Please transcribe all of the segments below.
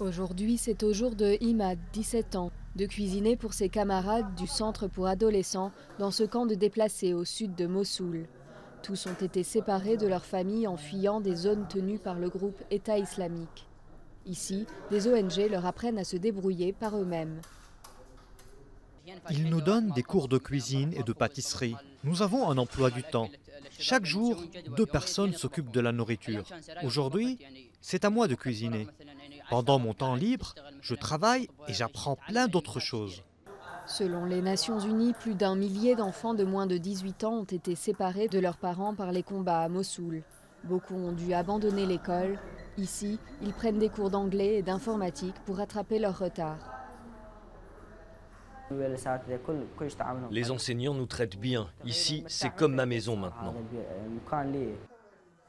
Aujourd'hui, c'est au jour de Imad, 17 ans, de cuisiner pour ses camarades du centre pour adolescents dans ce camp de déplacés au sud de Mossoul. Tous ont été séparés de leurs familles en fuyant des zones tenues par le groupe État islamique. Ici, des ONG leur apprennent à se débrouiller par eux-mêmes. Ils nous donnent des cours de cuisine et de pâtisserie. Nous avons un emploi du temps. Chaque jour, 2 personnes s'occupent de la nourriture. Aujourd'hui, c'est à moi de cuisiner. Pendant mon temps libre, je travaille et j'apprends plein d'autres choses. Selon les Nations Unies, plus d'1 millier d'enfants de moins de 18 ans ont été séparés de leurs parents par les combats à Mossoul. Beaucoup ont dû abandonner l'école. Ici, ils prennent des cours d'anglais et d'informatique pour rattraper leur retard. Les enseignants nous traitent bien. Ici, c'est comme ma maison maintenant.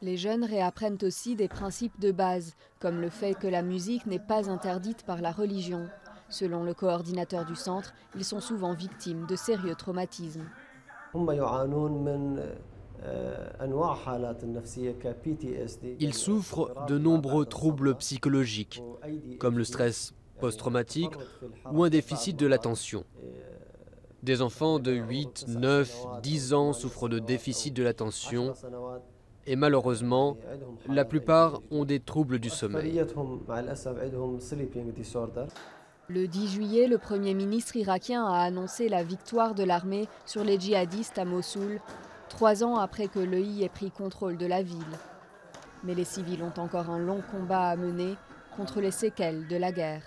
Les jeunes réapprennent aussi des principes de base, comme le fait que la musique n'est pas interdite par la religion. Selon le coordinateur du centre, ils sont souvent victimes de sérieux traumatismes. Ils souffrent de nombreux troubles psychologiques, comme le stress post-traumatique ou un déficit de l'attention. Des enfants de 8, 9, 10 ans souffrent de déficit de l'attention et malheureusement, la plupart ont des troubles du sommeil. Le 10 juillet, le Premier ministre irakien a annoncé la victoire de l'armée sur les djihadistes à Mossoul, 3 ans après que l'EI ait pris contrôle de la ville. Mais les civils ont encore un long combat à mener contre les séquelles de la guerre.